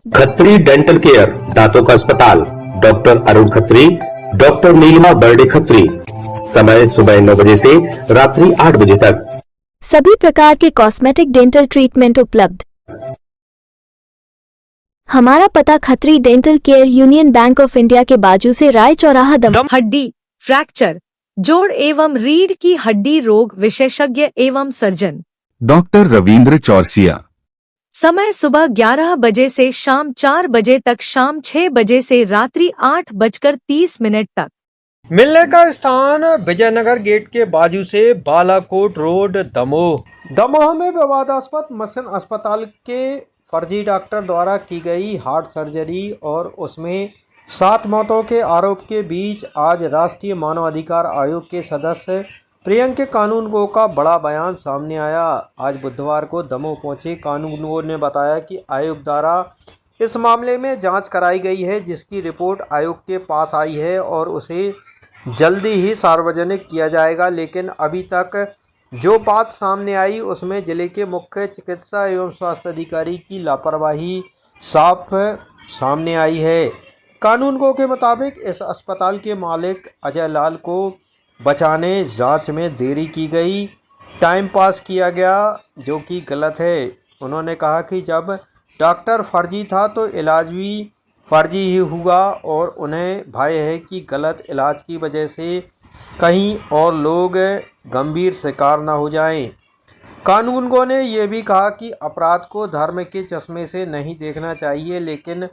Khatri dental care, दांतों का अस्पताल, डॉक्टर अरुण खत्री, डॉक्टर नीलिमा बर्डे खत्री। समय सुबह 9 बजे से रात्रि 8 बजे तक। सभी प्रकार के कॉस्मेटिक डेंटल ट्रीटमेंट उपलब्ध। हमारा पता Khatri dental care, union bank of India के बाजू से राय चौराहा, दम। हड्डी, फ्रैक्चर, जोड़ एवं रीढ़ की हड्डी रोग विशेषज्ञ एवं सर्जन डॉक्टर रविंद्र चौरसिया। समय सुबह 11 बजे से शाम 4 बजे तक, शाम 6 बजे से रात्रि 8:30 तक। मिलने का स्थान विजयनगर गेट के बाजू से बालाकोट रोड, दमोह। दमोह में विवादास्पद मसन अस्पताल के फर्जी डॉक्टर द्वारा की गई हार्ट सर्जरी और उसमें 7 मौतों के आरोप के बीच आज राष्ट्रीय मानवाधिकार आयोग के सदस्य प्रियंक कानूनगो का बड़ा बयान सामने आया। आज बुधवार को दमोह पहुंचे कानूनगो ने बताया कि आयोग द्वारा इस मामले में जांच कराई गई है, जिसकी रिपोर्ट आयोग के पास आई है और उसे जल्दी ही सार्वजनिक किया जाएगा। लेकिन अभी तक जो बात सामने आई उसमें जिले के मुख्य चिकित्सा एवं स्वास्थ्य अधिकारी की लापरवाही साफ सामने आई है। कानूनगो के मुताबिक इस अस्पताल के मालिक अजय लाल को बचाने जांच में देरी की गई, टाइम पास किया गया, जो कि गलत है। उन्होंने कहा कि जब डॉक्टर फर्जी था तो इलाज भी फर्जी ही हुआ और उन्हें भय है कि गलत इलाज की वजह से कहीं और लोग गंभीर शिकार न हो जाएं। कानूनगो ने यह भी कहा कि अपराध को धर्म के चश्मे से नहीं देखना चाहिए, लेकिन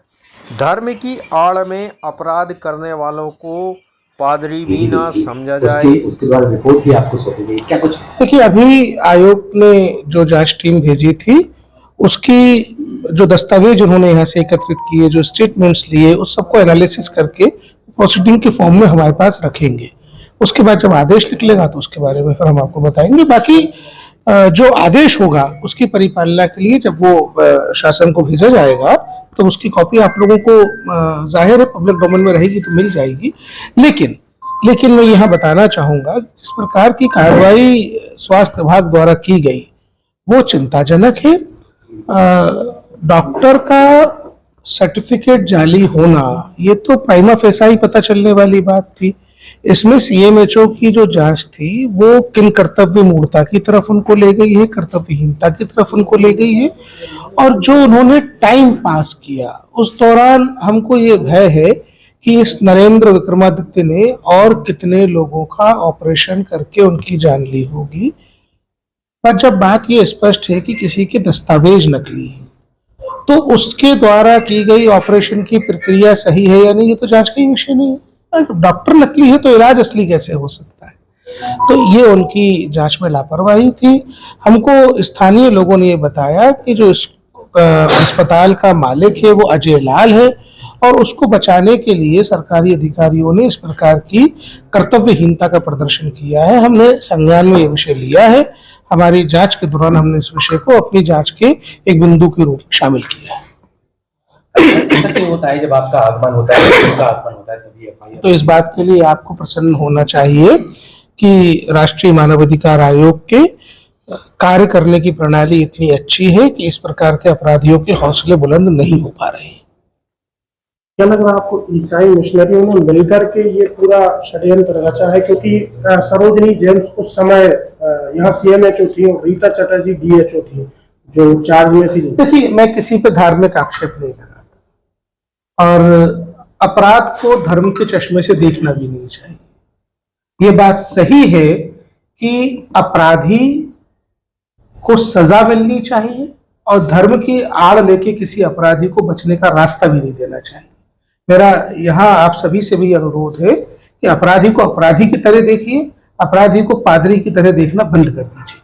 धर्म की आड़ में अपराध करने वालों को पादरी भी ना समझा जाए। उसके बाद रिपोर्ट भी आपको सौंपी गई, क्या कुछ? देखिए, अभी आयोग ने जो जांच टीम भेजी थी उसकी जो दस्तावेज उन्होंने यहाँ से एकत्रित किए, जो स्टेटमेंट्स लिए, उस सबको एनालिसिस करके प्रोसीडिंग के फॉर्म में हमारे पास रखेंगे। उसके बाद जब आदेश निकलेगा तो उसके बारे में फिर हम आपको बताएंगे। बाकी जो आदेश होगा उसकी परिपालना के लिए जब वो शासन को भेजा जाएगा तो उसकी कॉपी आप लोगों को जाहिर है पब्लिक डोमेन में रहेगी तो मिल जाएगी। लेकिन मैं यहाँ बताना चाहूँगा, जिस प्रकार की कार्रवाई स्वास्थ्य विभाग द्वारा की गई वो चिंताजनक है। डॉक्टर का सर्टिफिकेट जाली होना ये तो प्राइमा फेसा ही पता चलने वाली बात थी। इसमें सीएमएचओ की जो जांच थी वो किन कर्तव्य मूर्ता की तरफ उनको ले गई है, कर्तव्यहीनता की तरफ उनको ले गई है। और जो उन्होंने टाइम पास किया उस दौरान हमको ये भय है कि इस नरेंद्र विक्रमादित्य ने और कितने लोगों का ऑपरेशन करके उनकी जान ली होगी। पर जब बात ये स्पष्ट है कि किसी के दस्तावेज नकली है तो उसके द्वारा की गई ऑपरेशन की प्रक्रिया सही है या नहीं, ये तो जांच का ही विषय नहीं है। डॉक्टर नकली है तो इलाज असली कैसे हो सकता है? तो ये उनकी जांच में लापरवाही थी। हमको स्थानीय लोगों ने ये बताया कि जो इस अस्पताल का मालिक है वो अजय लाल है और उसको बचाने के लिए सरकारी अधिकारियों ने इस प्रकार की कर्तव्यहीनता का प्रदर्शन किया है। हमने संज्ञान में ये विषय लिया है। हमारी जांच के दौरान हमने इस विषय को अपनी जांच के एक बिंदु के रूप में शामिल किया है। ऐसा क्यों होता है जब आपका आगमन होता है, उनका आगमन होता है तभी एफआईआर? तो इस बात के लिए आपको प्रसन्न होना चाहिए कि राष्ट्रीय मानवाधिकार आयोग के कार्य करने की प्रणाली इतनी अच्छी है कि इस प्रकार के अपराधियों के हौसले बुलंद नहीं हो पा रहे हैं। क्या लग रहा है आपको ईसाई मिशनरियों ने मिलकर के ये पूरा षड्यंत्र रचा है? क्योंकि सरोजनी जेम्स उस समय यहाँ सीएमएचओ थी और रीता चटर्जी डीएचओ थी जो चार्ज में थी। देखिए, मैं किसी पे धार्मिक आक्षेप नहीं लगाता और अपराध को धर्म के चश्मे से देखना भी नहीं चाहिए। ये बात सही है कि अपराधी को सजा मिलनी चाहिए और धर्म की आड़ लेके किसी अपराधी को बचने का रास्ता भी नहीं देना चाहिए। मेरा यहाँ आप सभी से भी अनुरोध है कि अपराधी को अपराधी की तरह देखिए, अपराधी को पादरी की तरह देखना बंद कर दीजिए।